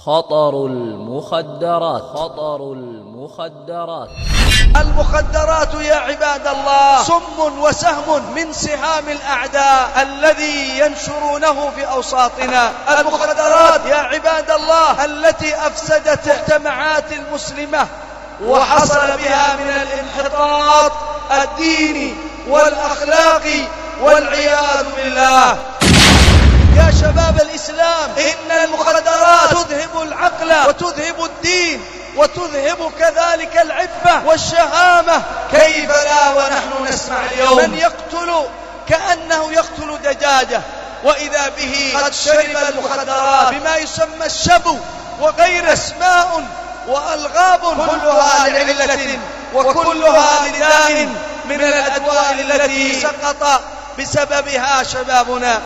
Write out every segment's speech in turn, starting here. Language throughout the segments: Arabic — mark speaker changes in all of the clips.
Speaker 1: خطر المخدرات. خطر المخدرات.
Speaker 2: المخدرات يا عباد الله سم وسهم من سهام الأعداء الذي ينشرونه في أوساطنا. المخدرات يا عباد الله التي أفسدت مجتمعات المسلمة وحصل بها من الانحطاط الديني والأخلاقي والعياذ بالله. يا شباب الإسلام، إن المخدرات تذهب العقل وتذهب الدين وتذهب كذلك العفة والشهامة. كيف لا ونحن نسمع اليوم من يقتل كأنه يقتل دجاجة، وإذا به قد شرب المخدرات بما يسمى الشبو وغير أسماء وألغاب كلها لعلة وكلها لداء من الأدواء التي سقط بسببها شبابنا.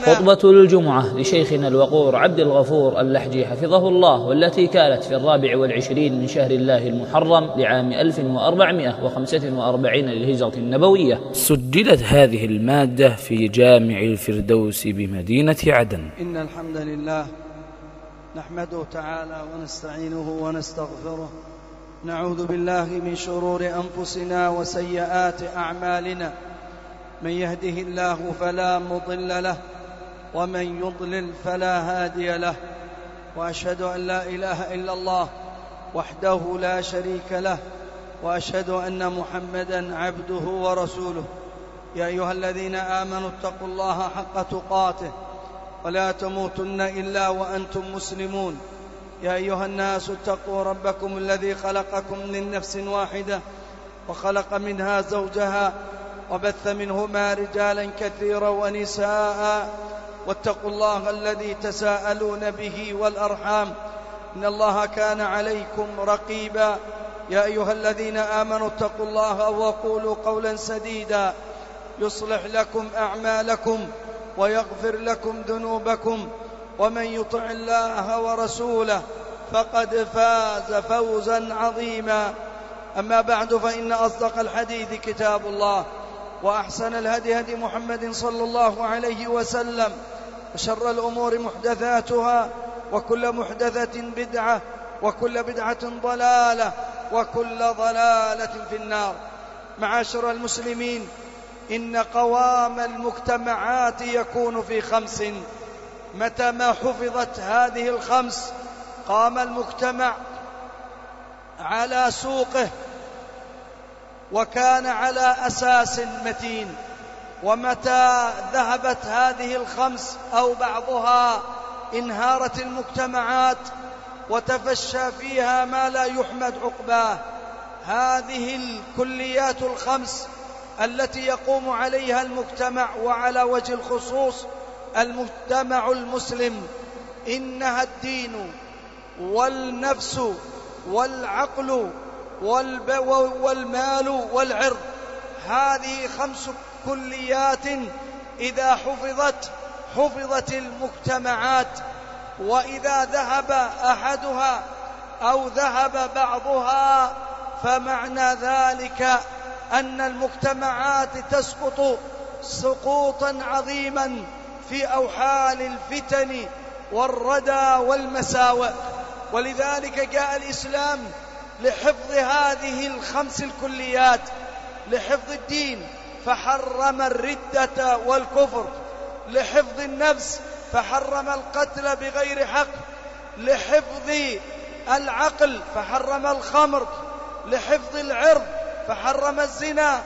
Speaker 1: خطبة الجمعة لشيخنا الوقور عبد الغفور اللحجي حفظه الله، والتي كانت في 24 من شهر الله المحرم لعام 1445 للهجرة النبوية. سجلت هذه المادة في جامع الفردوس بمدينة عدن.
Speaker 2: إن الحمد لله نحمده تعالى ونستعينه ونستغفره، نعوذ بالله من شرور أنفسنا وسيئات أعمالنا، من يهده الله فلا مضل له ومن يضلل فلا هادي له، وأشهد أن لا إله إلا الله وحده لا شريك له، وأشهد أن محمدا عبده ورسوله. يا أيها الذين آمنوا اتقوا الله حق تقاته ولا تموتن إلا وأنتم مسلمون. يا أيها الناس اتقوا ربكم الذي خلقكم من نفس واحدة وخلق منها زوجها وبث منهما رجالا كثيرا ونساء، واتقوا الله الذي تساءلون به والأرحام، إن الله كان عليكم رقيبا. يا أيها الذين آمنوا اتقوا الله وقولوا قولا سديدا يصلح لكم أعمالكم ويغفر لكم ذنوبكم، ومن يطع الله ورسوله فقد فاز فوزا عظيما. أما بعد، فإن أصدق الحديث كتاب الله، وأحسن الهدي هدي محمد صلى الله عليه وسلم، وشر الأمور محدثاتها، وكل محدثة بدعة، وكل بدعة ضلالة، وكل ضلالة في النار. معاشر المسلمين، إن قوام المجتمعات يكون في 5. متى ما حفظت هذه ال5 قام المجتمع على سوقه وكان على أساس متين. ومتى ذهبت هذه ال5 أو بعضها انهارت المجتمعات وتفشى فيها ما لا يحمد عقباه. هذه الكليات ال5 التي يقوم عليها المجتمع، وعلى وجه الخصوص المجتمع المسلم، إنها الدين والنفس والعقل والمال والعرض. هذه 5 كليات إذا حفظت المجتمعات، وإذا ذهب أحدها أو ذهب بعضها فمعنى ذلك أن المجتمعات تسقط سقوطا عظيما في أوحال الفتن والردى والمساوئ. ولذلك جاء الإسلام لحفظ هذه ال5 الكليات، لحفظ الدين فحرم الردة والكفر، لحفظ النفس فحرم القتل بغير حق، لحفظ العقل فحرم الخمر، لحفظ العرض فحرم الزنا،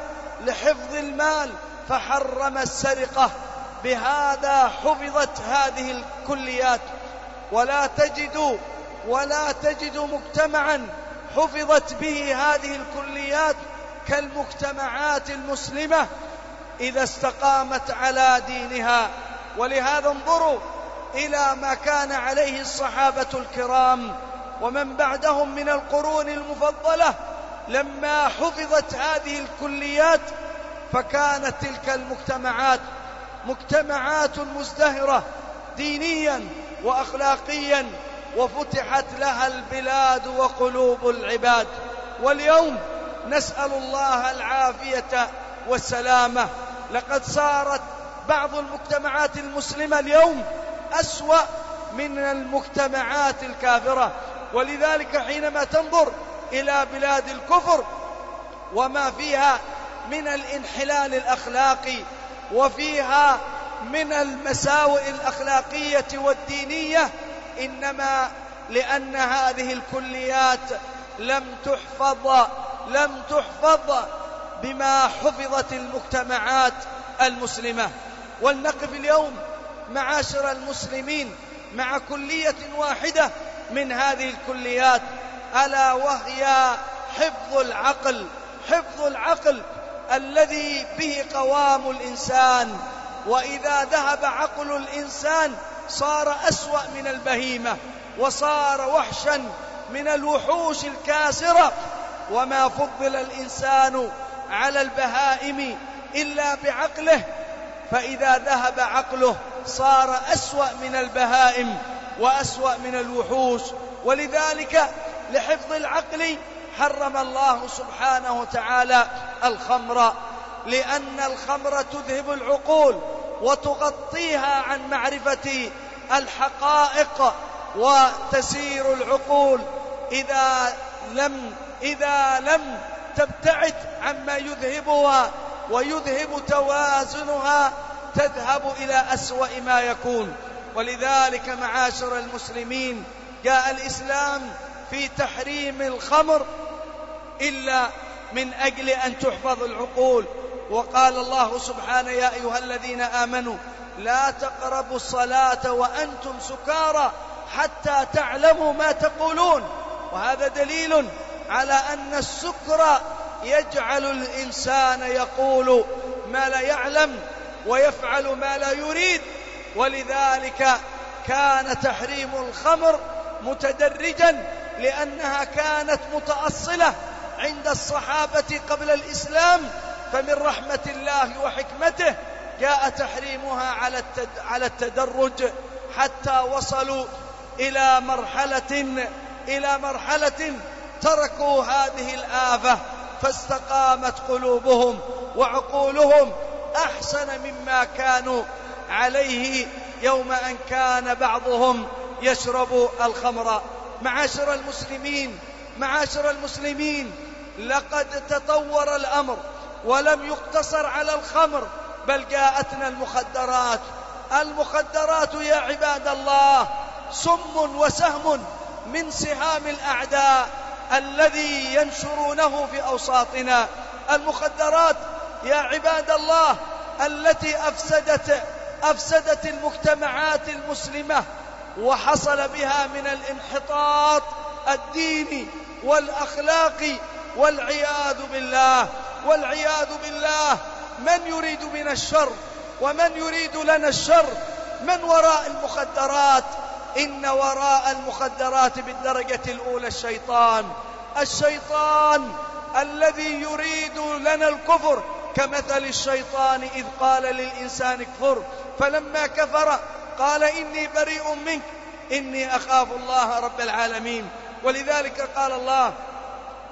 Speaker 2: لحفظ المال فحرم السرقة. بهذا حفظت هذه الكليات. ولا تجد مجتمعا حفظت به هذه الكليات كالمجتمعات المسلمة إذا استقامت على دينها. ولهذا انظروا إلى ما كان عليه الصحابة الكرام ومن بعدهم من القرون المفضلة لما حفظت هذه الكليات، فكانت تلك المجتمعات مجتمعات مزدهرة دينيا وأخلاقيا، وفتحت لها البلاد وقلوب العباد. واليوم نسأل الله العافية والسلامة. لقد صارت بعض المجتمعات المسلمة اليوم أسوأ من المجتمعات الكافرة. ولذلك حينما تنظر إلى بلاد الكفر وما فيها من الانحلال الأخلاقي وفيها من المساوئ الأخلاقية والدينية، إنما لأن هذه الكليات لم تحفظ بما حفظت المجتمعات المسلمة. ولنقف اليوم معاشر المسلمين مع كلية واحدة من هذه الكليات، ألا وهي حفظ العقل الذي به قوام الإنسان. وإذا ذهب عقل الإنسان صار أسوأ من البهيمة، وصار وحشا من الوحوش الكاسرة. وما فضل الإنسان على البهائم إلا بعقله، فإذا ذهب عقله صار أسوأ من البهائم وأسوأ من الوحوش. ولذلك لحفظ العقل حرم الله سبحانه وتعالى الخمر، لأن الخمر تذهب العقول وتغطيها عن معرفة الحقائق، وتسير العقول إذا لم تبتعد عما يذهبها ويذهب توازنها تذهب إلى أسوأ ما يكون. ولذلك معاشر المسلمين جاء الإسلام في تحريم الخمر إلا من أجل أن تحفظ العقول. وقال الله سبحانه: يا أيها الذين آمنوا لا تقربوا الصلاة وأنتم سكارى حتى تعلموا ما تقولون. وهذا دليل على أن السكر يجعل الإنسان يقول ما لا يعلم ويفعل ما لا يريد. ولذلك كان تحريم الخمر متدرجا، لأنها كانت متأصلة عند الصحابة قبل الإسلام، فمن رحمة الله وحكمته جاء تحريمها على التدرج، حتى وصلوا إلى مرحلة تركوا هذه الآفة، فاستقامت قلوبهم وعقولهم أحسن مما كانوا عليه يوم أن كان بعضهم يشرب الخمر. معاشر المسلمين، لقد تطور الأمر ولم يقتصر على الخمر، بل جاءتنا المخدرات يا عباد الله سم وسهم من سهام الأعداء الذي ينشرونه في أوساطنا. المخدرات يا عباد الله التي أفسدت المجتمعات المسلمة، وحصل بها من الانحطاط الديني والأخلاقي، والعياذ بالله. من يريد من الشر ومن يريد لنا الشر؟ من وراء المخدرات؟ إن وراء المخدرات بالدرجة الأولى الشيطان الذي يريد لنا الكفر، كمثل الشيطان إذ قال للإنسان اكفر فلما كفر قال إني بريء منك إني أخاف الله رب العالمين. ولذلك قال الله: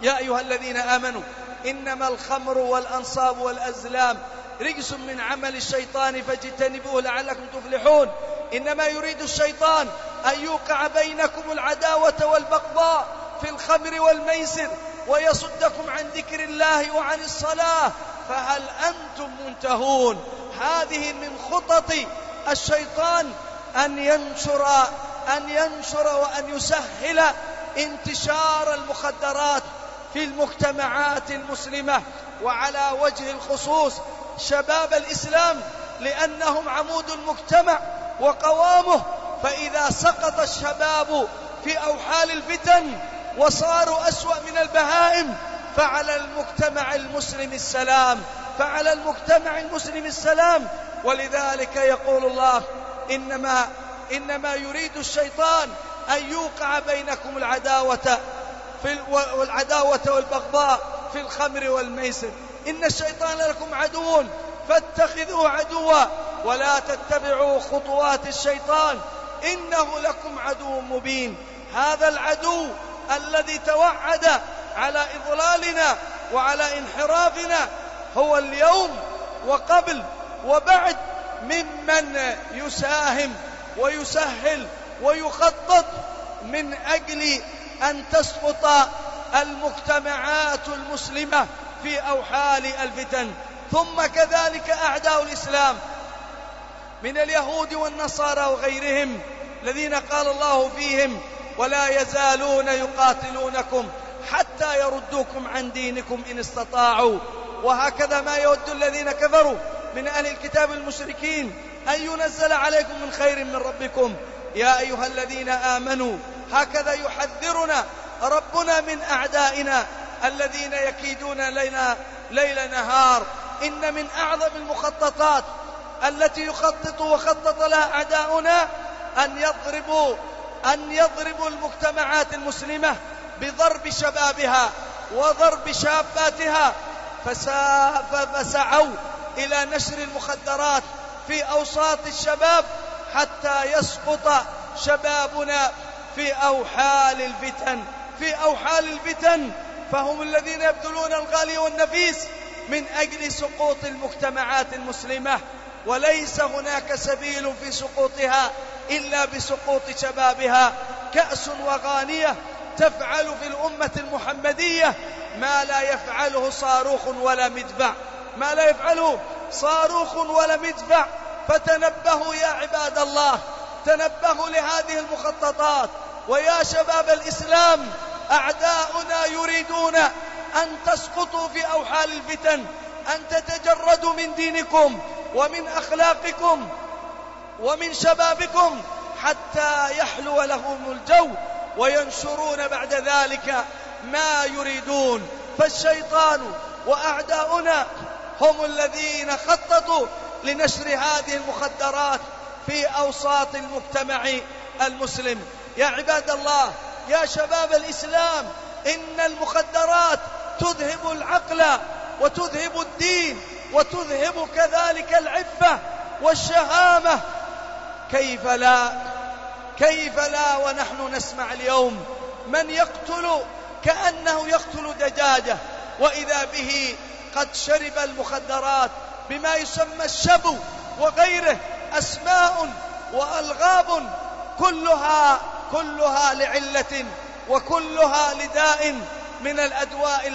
Speaker 2: يا أيها الذين آمنوا إنما الخمر والأنصاب والأزلام رجس من عمل الشيطان فاجتنبوه لعلكم تفلحون. إنما يريد الشيطان أن يوقع بينكم العداوة والبغضاء في الخمر والميسر ويصدكم عن ذكر الله وعن الصلاة فهل أنتم منتهون. هذه من خطط الشيطان أن ينشر وأن يسهل انتشار المخدرات في المجتمعات المسلمة، وعلى وجه الخصوص شباب الإسلام، لأنهم عمود المجتمع وقوامه. فإذا سقط الشباب في أوحال الفتن وصاروا أسوأ من البهائم فعلى المجتمع المسلم السلام. ولذلك يقول الله: إنما يريد الشيطان أن يوقع بينكم العداوة والبغضاء في الخمر والميسر. إن الشيطان لكم عدو فاتخذوه عدوا ولا تتبعوا خطوات الشيطان إنه لكم عدو مبين. هذا العدو الذي توعد على إضلالنا وعلى انحرافنا هو اليوم وقبل وبعد ممن يساهم ويسهل ويخطط من أجل أن تسقط المجتمعات المسلمة في أوحال الفتن. ثم كذلك أعداء الإسلام من اليهود والنصارى وغيرهم الذين قال الله فيهم ولا يزالون يقاتلونكم حتى يردوكم عن دينكم إن استطاعوا. وهكذا ما يود الذين كفروا من أهل الكتاب المشركين أن ينزل عليكم من خير من ربكم. يا أيها الذين آمنوا هكذا يحذرنا ربنا من أعدائنا الذين يكيدون لنا ليل نهار. إن من أعظم المخططات التي يخطط وخطط لها أعداؤنا أن يضربوا المجتمعات المسلمة بضرب شبابها وضرب شاباتها، فسعوا إلى نشر المخدرات في أوساط الشباب حتى يسقط شبابنا في أوحال الفتن. فهم الذين يبذلون الغالي والنفيس من أجل سقوط المجتمعات المسلمة، وليس هناك سبيل في سقوطها إلا بسقوط شبابها. كأس وغانية تفعل في الأمة المحمدية ما لا يفعله صاروخ ولا مدفع. فتنبهوا يا عباد الله، تنبهوا لهذه المخططات. ويا شباب الإسلام، أعداؤنا يريدون أن تسقطوا في أوحال الفتن، أن تتجردوا من دينكم ومن أخلاقكم ومن شبابكم حتى يحلو لهم الجو وينشرون بعد ذلك ما يريدون. فالشيطان وأعداؤنا هم الذين خططوا لنشر هذه المخدرات في أوساط المجتمع المسلم. يا عباد الله، يا شباب الإسلام، إن المخدرات تذهب العقل وتذهب الدين وتذهب كذلك العفة والشهامة. كيف لا ونحن نسمع اليوم من يقتل كأنه يقتل دجاجة، وإذا به قد شرب المخدرات بما يسمى الشبو وغيره، أسماء وألغاب كلها لعلة وكلها لداء من الأدواء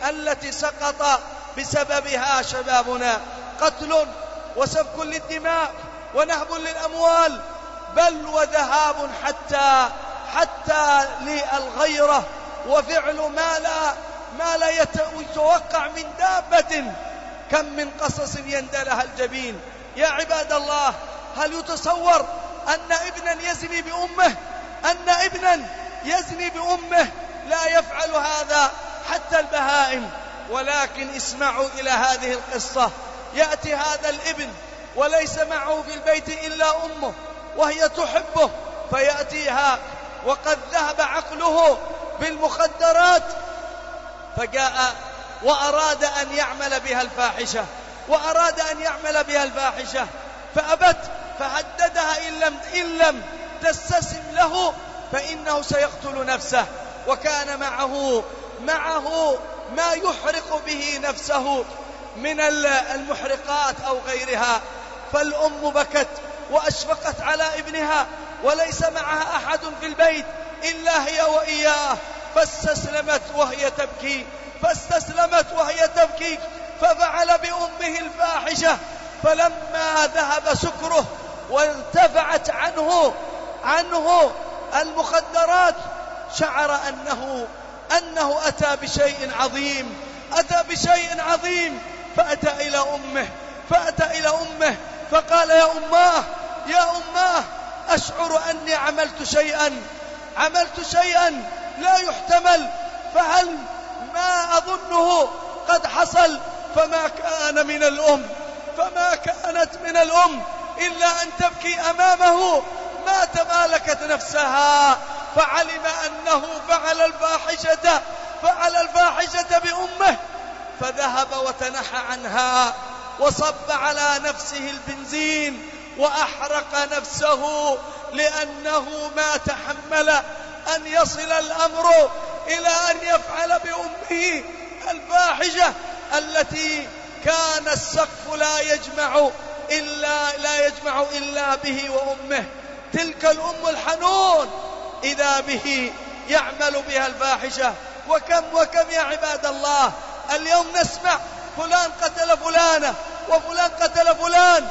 Speaker 2: التي سقط بسببها شبابنا. قتل وسفك للدماء ونهب للأموال، بل وذهاب حتى للغيرة وفعل ما لا يتوقع من دابة. كم من قصص يندلها الجبين. يا عباد الله، هل يتصور أن ابنا يزني بأمه؟ لا يفعل هذا حتى البهائم. ولكن اسمعوا إلى هذه القصة. يأتي هذا الابن وليس معه في البيت إلا أمه وهي تحبه، فيأتيها وقد ذهب عقله بالمخدرات، فجاء وأراد أن يعمل بها الفاحشة فأبت، فهددها إن لم تستسلم له فإنه سيقتل نفسه، وكان معه ما يحرق به نفسه من المحرقات أو غيرها. فالأم بكت وأشفقت على ابنها، وليس معها أحد في البيت إلا هي وإياه، فاستسلمت وهي تبكي ففعل بأمه الفاحشة. فلما ذهب سكره وانتفعت عنه المخدرات، شعر أنه أتى بشيء عظيم، فأتى إلى أمه فقال: يا أماه أشعر أني عملت شيئا لا يحتمل، فهل ما أظنه قد حصل؟ فما كانت من الأم إلا أن تبكي أمامه. ما تمالكت نفسها، فعلم أنه فعل الفاحشة بأمه، فذهب وتنحى عنها وصب على نفسه البنزين وأحرق نفسه، لأنه ما تحمل أن يصل الأمر إلى أن يفعل بأمه الفاحشة التي كان السقف لا يجمع لا يجمع إلا به وأمه. تلك الأم الحنون إذا به يعمل بها الفاحشة. وكم يا عباد الله اليوم نسمع فلان قتل فلانة وفلان قتل فلان،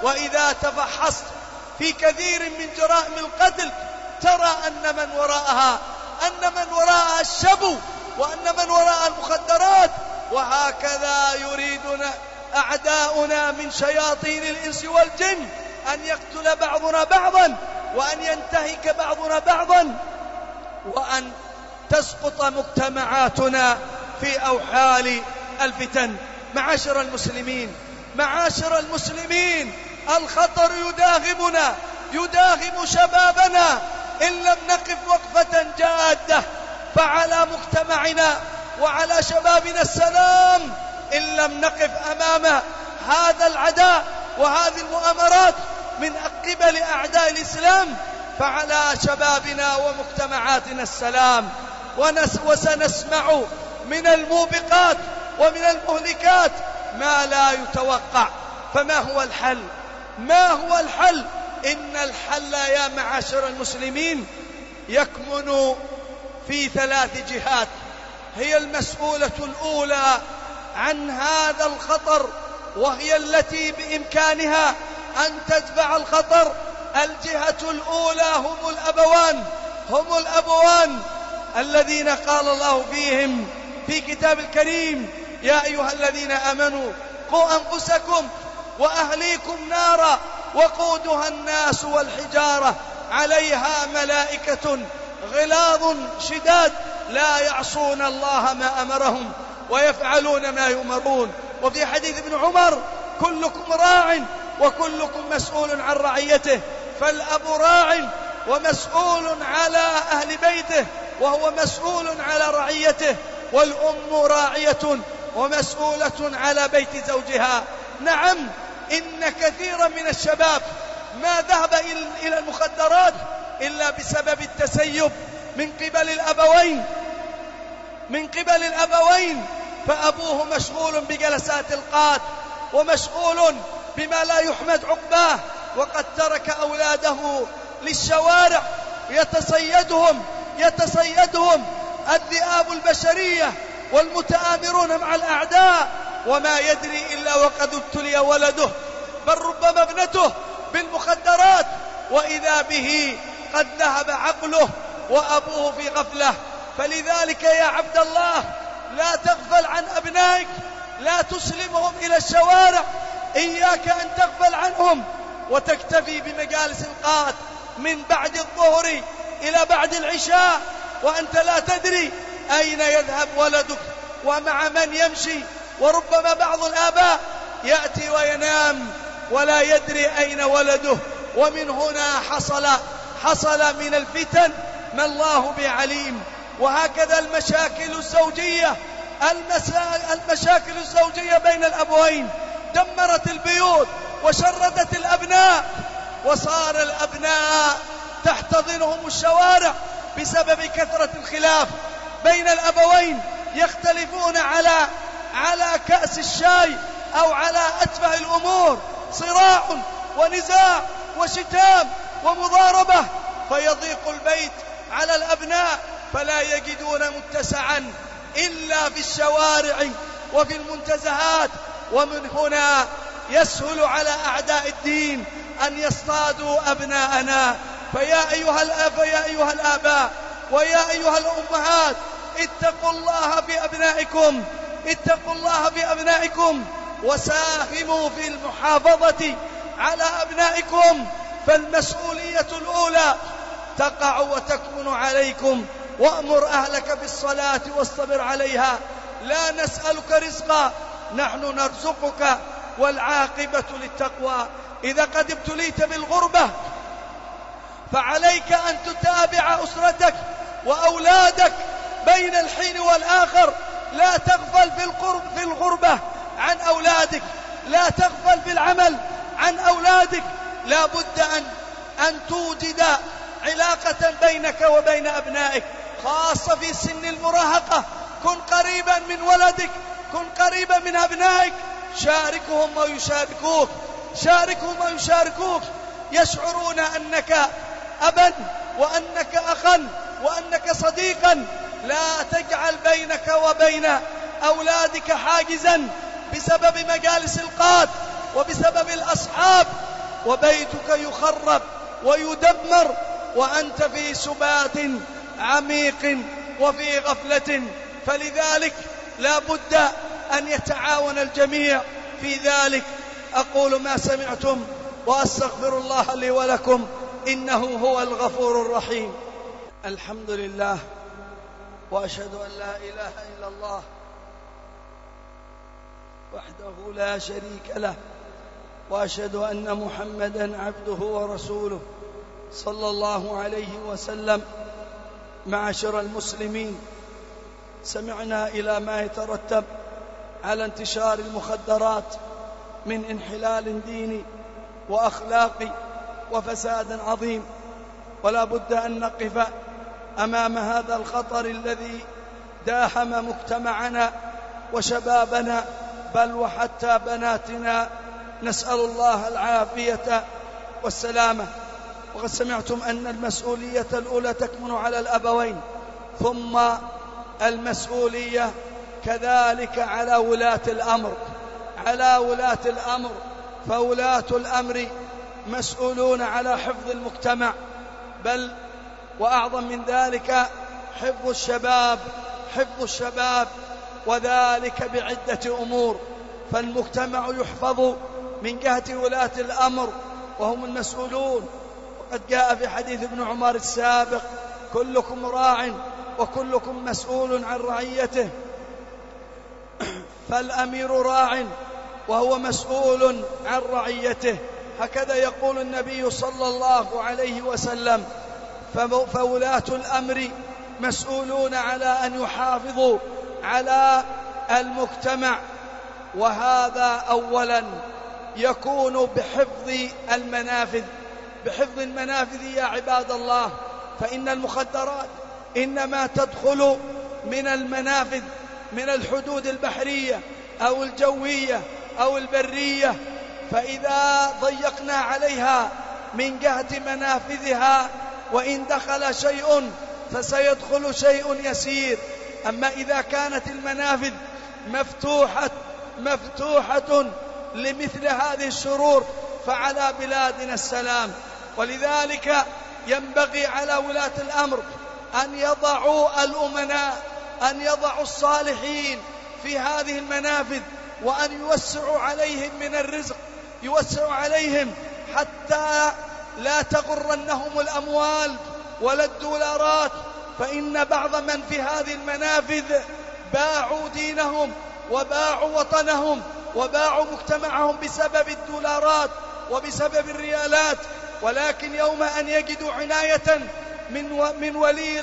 Speaker 2: وإذا تفحصت في كثير من جرائم القتل ترى أن من وراءها الشبو، وأن من وراء المخدرات. وهكذا يريدنا أعداؤنا من شياطين الإنس والجن أن يقتل بعضنا بعضا، وأن ينتهك بعضنا بعضا، وأن تسقط مجتمعاتنا في أوحال الفتن. معاشر المسلمين، الخطر يداهم شبابنا إن لم نقف وقفة جادة. فعلى مجتمعنا وعلى شبابنا السلام إن لم نقف أمام هذا العداء وهذه المؤامرات من قبل أعداء الإسلام، فعلى شبابنا ومجتمعاتنا السلام. وسنسمع من الموبقات ومن المهلكات ما لا يتوقع. فما هو الحل؟ إن الحل يا معاشر المسلمين يكمن في 3 جهات هي المسؤولة الأولى عن هذا الخطر، وهي التي بإمكانها أن تدفع الخطر. الجهة الأولى هم الأبوان الذين قال الله فيهم في كتاب الكريم: يا أيها الذين آمنوا قوا أنفسكم وأهليكم نارا وقودها الناس والحجارة عليها ملائكة غلاظ شداد لا يعصون الله ما أمرهم ويفعلون ما يؤمرون. وفي حديث ابن عمر: كلكم راع وكلكم مسؤول عن رعيته. فالأب راع ومسؤول على أهل بيته وهو مسؤول على رعيته، والأم راعية ومسؤولة على بيت زوجها. نعم، إن كثيرا من الشباب ما ذهب إلى المخدرات إلا بسبب التسيب من قبل الأبوين، فأبوه مشغول بجلسات القات ومشغول بما لا يحمد عقباه، وقد ترك أولاده للشوارع يتصيدهم الذئاب البشرية والمتآمرون مع الأعداء، وما يدري إلا وقد ابتلي ولده، بل ربما ابنته بالمخدرات، وإذا به قد ذهب عقله وأبوه في غفلة. فلذلك يا عبد الله لا تغفل عن أبنائك، لا تسلمهم إلى الشوارع، إياك أن تغفل عنهم وتكتفي بمجالس القات من بعد الظهر إلى بعد العشاء، وأنت لا تدري أين يذهب ولدك ومع من يمشي. وربما بعض الآباء يأتي وينام ولا يدري أين ولده، ومن هنا حصل من الفتن ما الله بعليم. وهكذا المشاكل الزوجية بين الأبوين دمرت البيوت وشردت الأبناء، وصار الأبناء تحتضنهم الشوارع بسبب كثرة الخلاف بين الأبوين، يختلفون على كأس الشاي أو على أتفه الأمور، صراع ونزاع وشتام ومضاربة، فيضيق البيت على الأبناء فلا يجدون متسعا إلا في الشوارع وفي المنتزهات. ومن هنا يسهل على أعداء الدين أن يصطادوا أبناءنا. فيا أيها الآباء ويا أيها الأمهات، اتقوا الله في أبنائكم وساهموا في المحافظة على أبنائكم، فالمسؤولية الأولى تقع وتكمن عليكم. وأمر أهلك بالصلاة واصطبر عليها، لا نسألك رزقا نحن نرزقك، والعاقبة للتقوى. إذا قد ابتليت بالغربة فعليك أن تتابع أسرتك وأولادك بين الحين والآخر، لا تغفل في الغربة عن أولادك، لا تغفل في العمل عن أولادك. لا بد أن توجد علاقة بينك وبين أبنائك، خاصة في سن المراهقة. كن قريبا من ولدك، كن قريبا من أبنائك، شاركهم ويشاركوك. شاركهم ويشاركوك، يشعرون أنك أبا وأنك أخا وأنك صديقا. لا تجعل بينك وبين أولادك حاجزا بسبب مجالس القاد وبسبب الأصحاب، وبيتك يخرب ويدمر وأنت في سبات عميق وفي غفلة. فلذلك لا بد أن يتعاون الجميع في ذلك. أقول ما سمعتم وأستغفر الله لي ولكم، إنه هو الغفور الرحيم. الحمد لله، وأشهد أن لا إله إلا الله وحده لا شريك له، وأشهد أن محمدًا عبده ورسوله صلى الله عليه وسلم. معاشر المسلمين، سمعنا إلى ما يترتب على انتشار المخدرات من انحلال ديني وأخلاقي وفساد عظيم، ولا بد أن نقف أمام هذا الخطر الذي داهم مجتمعنا وشبابنا بل وحتى بناتنا، نسأل الله العافية والسلامة. وقد سمعتم أن المسؤولية الأولى تكمن على الأبوين، ثم المسؤولية كذلك على ولاة الأمر، فولاة الأمر مسؤولون على حفظ المجتمع، بل وأعظم من ذلك حفظ الشباب، وذلك بعدة أمور. فالمجتمع يحفظ من جهة ولاة الأمر وهم المسؤولون، وقد جاء في حديث ابن عمر السابق: كلكم راع وكلكم مسؤول عن رعيته. فالأمير راع وهو مسؤول عن رعيته، هكذا يقول النبي صلى الله عليه وسلم. فولاة الأمر مسؤولون على أن يحافظوا على المجتمع، وهذا أولا يكون بحفظ المنافذ يا عباد الله. فإن المخدرات إنما تدخل من المنافذ، من الحدود البحرية أو الجوية أو البرية، فإذا ضيقنا عليها من جهة منافذها وإن دخل شيء فسيدخل شيء يسير. أما إذا كانت المنافذ مفتوحة لمثل هذه الشرور فعلى بلادنا السلام. ولذلك ينبغي على ولاة الأمر أن يضعوا الأمناء، أن يضعوا الصالحين في هذه المنافذ، وأن يوسعوا عليهم من الرزق، يوسعوا عليهم حتى لا تغرنهم الأموال ولا الدولارات. فإن بعض من في هذه المنافذ باعوا دينهم وباعوا وطنهم وباعوا مجتمعهم بسبب الدولارات وبسبب الريالات. ولكن يوم أن يجدوا عناية من ولي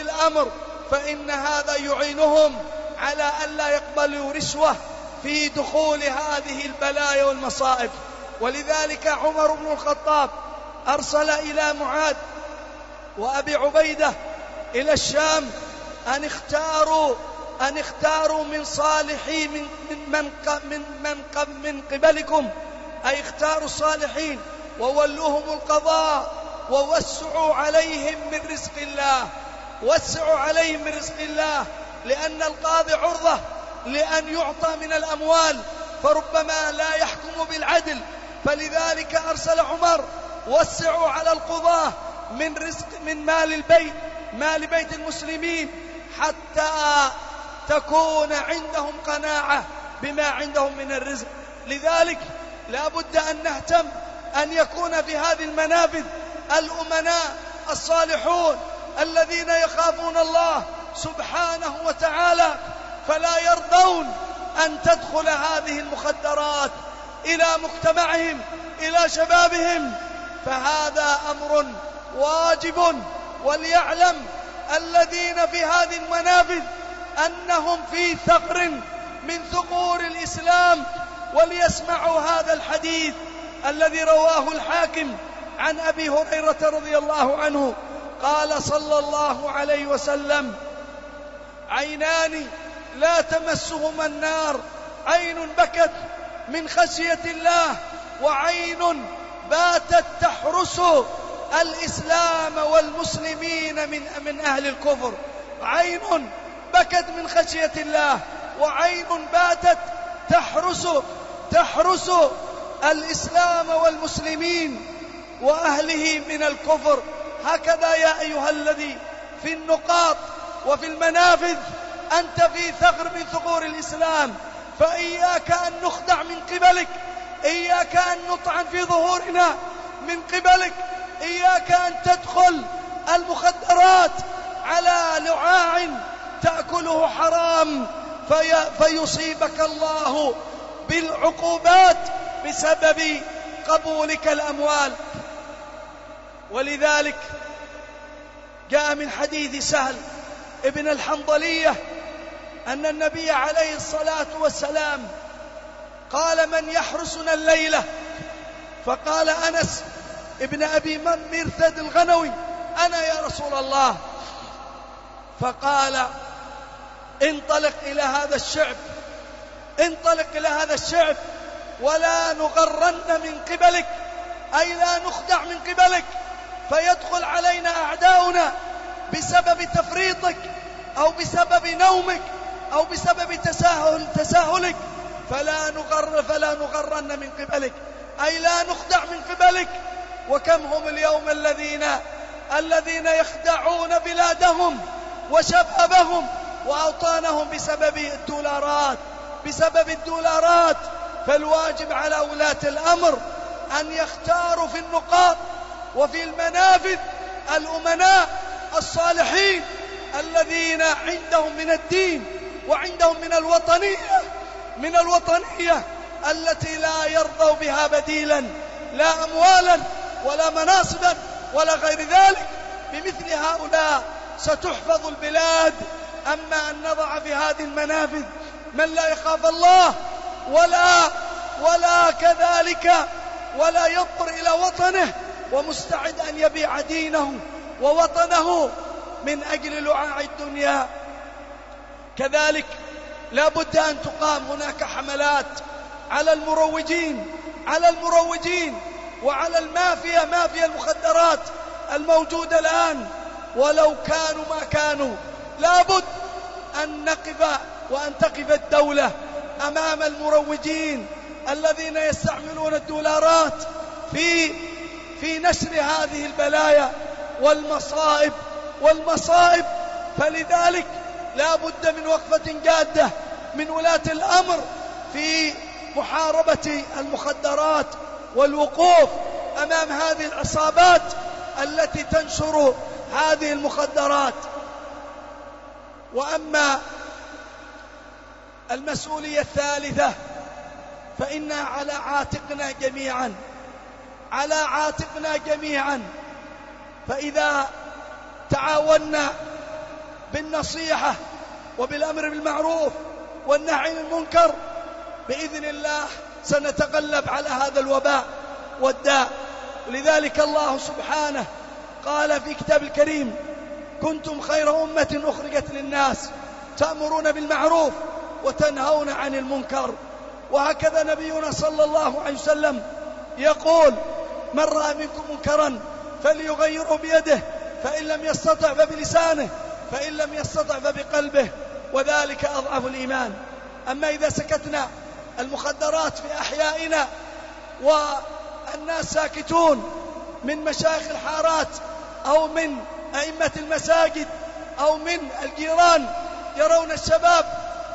Speaker 2: الأمر فإن هذا يعينهم على أن لا يقبلوا رشوة في دخول هذه البلايا والمصائب. ولذلك عمر بن الخطاب أرسل إلى معاذ وأبي عبيدة إلى الشام أن اختاروا من صالحي من قبلكم، أي اختاروا الصالحين وولوهم القضاء، ووسعوا عليهم من رزق الله، لأن القاضي عرضة لأن يعطى من الأموال، فربما لا يحكم بالعدل. فلذلك أرسل عمر: وسعوا على القضاة من مال بيت المسلمين، حتى تكون عندهم قناعة بما عندهم من الرزق. لذلك لا بد أن نهتم أن يكون في هذه المنافذ الأمناء الصالحون الذين يخافون الله سبحانه وتعالى، فلا يرضون أن تدخل هذه المخدرات إلى مجتمعهم، إلى شبابهم. فهذا أمر واجب. وليعلم الذين في هذه المنافذ أنهم في ثغر من ثغور الإسلام. وليسمعوا هذا الحديث الذي رواه الحاكم عن أبي هريرة رضي الله عنه قال صلى الله عليه وسلم: عينان لا تمسهما النار، عين بكت من خشية الله، وعين باتت تحرس الإسلام والمسلمين من أهل الكفر. عين بكت من خشية الله، وعين باتت تحرس الإسلام والمسلمين وأهله من الكفر. هكذا يا أيها الذي في النقاط وفي المنافذ أنت في ثغر من ثغور الإسلام، فإياك أن نخدع من قبلك، إياك أن نطعن في ظهورنا من قبلك، إياك أن تدخل المخدرات على لعاع تأكله حرام فيصيبك الله بالعقوبات بسبب قبولك الأموال. ولذلك جاء من حديث سهل ابن الحنظلية أن النبي عليه الصلاة والسلام قال: من يحرسنا الليلة؟ فقال أنس ابن أبي مرثد الغنوي: أنا يا رسول الله. فقال: انطلق إلى هذا الشعب، انطلق إلى هذا الشعب ولا نغرن من قبلك، أي لا نخدع من قبلك، فيدخل علينا أعداؤنا بسبب تفريطك أو بسبب نومك أو بسبب تساهلك، فلا نغرن من قبلك، أي لا نخدع من قبلك. وكم هم اليوم الذين يخدعون بلادهم وشبابهم وأوطانهم بسبب الدولارات. فالواجب على ولاة الأمر أن يختاروا في النقاط وفي المنافذ الأمناء الصالحين الذين عندهم من الدين وعندهم من الوطنية التي لا يرضوا بها بديلا، لا أموالا ولا مناصبا ولا غير ذلك. بمثل هؤلاء ستحفظ البلاد. أما أن نضع في هذه المنافذ من لا يخاف الله ولا كذلك ولا ينظر إلى وطنه ومستعد أن يبيع دينه ووطنه من أجل لعاع الدنيا، كذلك لا بد أن تقام هناك حملات على المروجين وعلى مافيا المخدرات الموجودة الآن. ولو كانوا ما كانوا لا بد أن تقف الدولة أمام المروجين الذين يستعملون الدولارات في نشر هذه البلايا والمصائب. فلذلك لا بد من وقفة جادة من ولاة الأمر في محاربة المخدرات والوقوف أمام هذه العصابات التي تنشر هذه المخدرات. وأما المسؤولية الثالثة فإنها على عاتقنا جميعا. فإذا تعاوننا بالنصيحة وبالأمر بالمعروف والنهي عن المنكر بإذن الله سنتغلب على هذا الوباء والداء. ولذلك الله سبحانه قال في كتاب الكريم: كنتم خير أمة أخرجت للناس تأمرون بالمعروف وتنهون عن المنكر. وهكذا نبينا صلى الله عليه وسلم يقول: من رأى منكم منكرا فليغيره بيده، فإن لم يستطع فبلسانه، فإن لم يستطع فبقلبه، وذلك أضعف الإيمان. أما إذا سكتنا المخدرات في أحيائنا والناس ساكتون من مشايخ الحارات أو من أئمة المساجد أو من الجيران يرون الشباب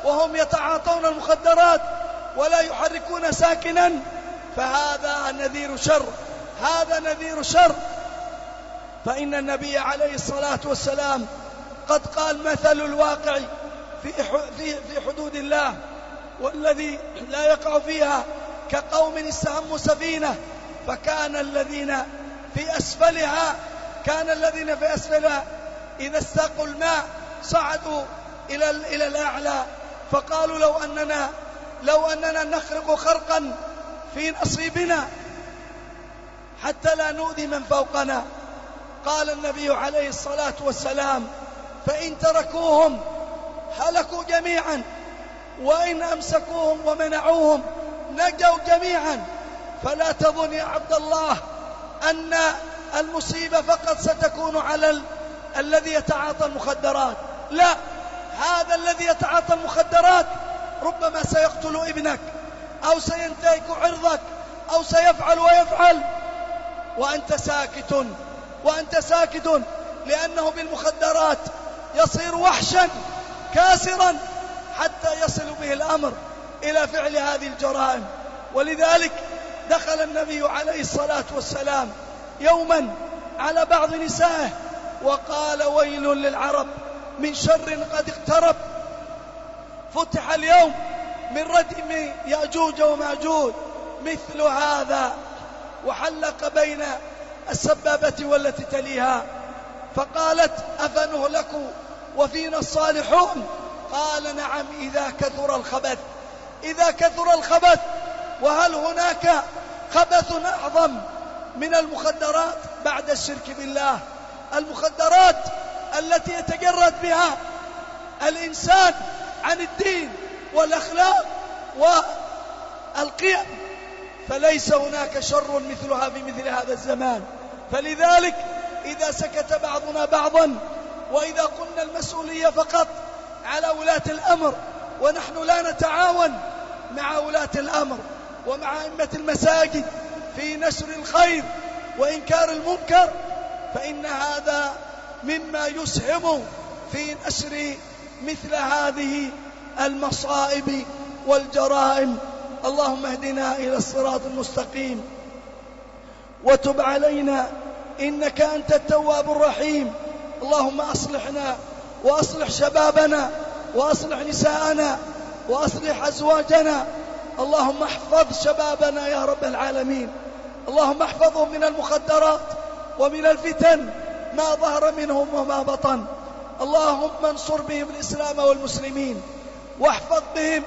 Speaker 2: وهم يتعاطون المخدرات ولا يحركون ساكنا، فهذا نذير شر. فإن النبي عليه الصلاة والسلام قد قال: مثل الواقع في حدود الله والذي لا يقع فيها كقوم استهموا سفينة فكان الذين في أسفلها إذا استاقوا الماء صعدوا إلى الأعلى فقالوا: لو أننا نخرق خرقا في نصيبنا حتى لا نؤذي من فوقنا. قال النبي عليه الصلاة والسلام: فإن تركوهم هلكوا جميعا، وإن أمسكوهم ومنعوهم نجوا جميعا. فلا تظن يا عبد الله أن المصيبة فقط ستكون على الذي يتعاطى المخدرات، لا، هذا الذي يتعاطى المخدرات ربما سيقتل ابنك أو سينتهك عرضك أو سيفعل ويفعل وأنت ساكت لأنه بالمخدرات يصير وحشا كاسرا حتى يصل به الأمر إلى فعل هذه الجرائم. ولذلك دخل النبي عليه الصلاة والسلام يوما على بعض نسائه وقال: ويل للعرب من شر قد اقترب. فتح اليوم من ردم يأجوج وماجوج مثل هذا، وحلق بين السبابة والتي تليها، فقالت: أفنهلك وفينا الصالحون؟ قال: نعم، إذا كثر الخبث. وهل هناك خبث أعظم من المخدرات بعد الشرك بالله؟ المخدرات التي يتجرد بها الإنسان عن الدين والأخلاق والقيم، فليس هناك شر مثلها في مثل هذا الزمان. فلذلك إذا سكت بعضنا بعضا، وإذا قلنا المسؤولية فقط على ولاة الأمر، ونحن لا نتعاون مع ولاة الأمر ومع أئمة المساجد في نشر الخير وإنكار المنكر، فإن هذا مما يسهم في نشر مثل هذه المصائب والجرائم. اللهم اهدنا إلى الصراط المستقيم وتب علينا إنك أنت التواب الرحيم. اللهم أصلحنا وأصلح شبابنا وأصلح نساءنا وأصلح أزواجنا. اللهم احفظ شبابنا يا رب العالمين، اللهم احفظهم من المخدرات ومن الفتن ما ظهر منهم وما بطن. اللهم انصر بهم الإسلام والمسلمين، واحفظ بهم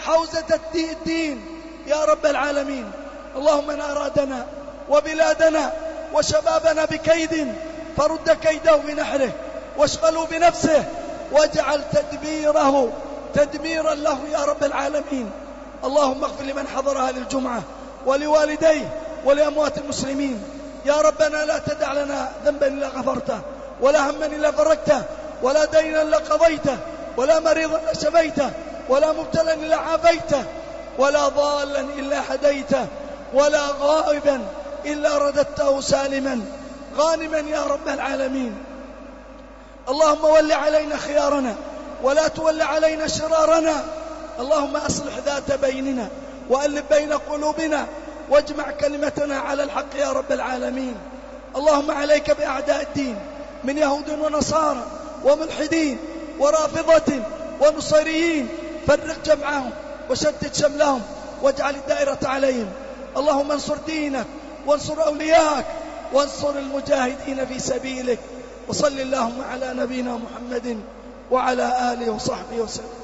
Speaker 2: حوزة الدين يا رب العالمين. اللهم من أرادنا وبلادنا وشبابنا بكيد فرد كيده بنحره واشغله بنفسه، واجعل تدبيره تدميرا له يا رب العالمين. اللهم اغفر لمن حضرها للجمعة ولوالديه ولأموات المسلمين. يا ربنا لا تدع لنا ذنبا إلا غفرته، ولا هما إلا فرجته، ولا دينا إلا قضيته، ولا مريضا إلا شفيته، ولا مبتلا إلا عافيته، ولا ضالا إلا هديته، ولا غائبا إلا رددته سالما غانما يا رب العالمين. اللهم ول علينا خيارنا ولا تول علينا شرارنا. اللهم أصلح ذات بيننا وألف بين قلوبنا واجمع كلمتنا على الحق يا رب العالمين. اللهم عليك بأعداء الدين من يهود ونصارى وملحدين ورافضة ونصيريين، فرق جمعهم وشتت شملهم واجعل الدائرة عليهم. اللهم انصر دينك وانصر أولياءك وانصر المجاهدين في سبيلك. وصل اللهم على نبينا محمد وعلى آله وصحبه وسلم.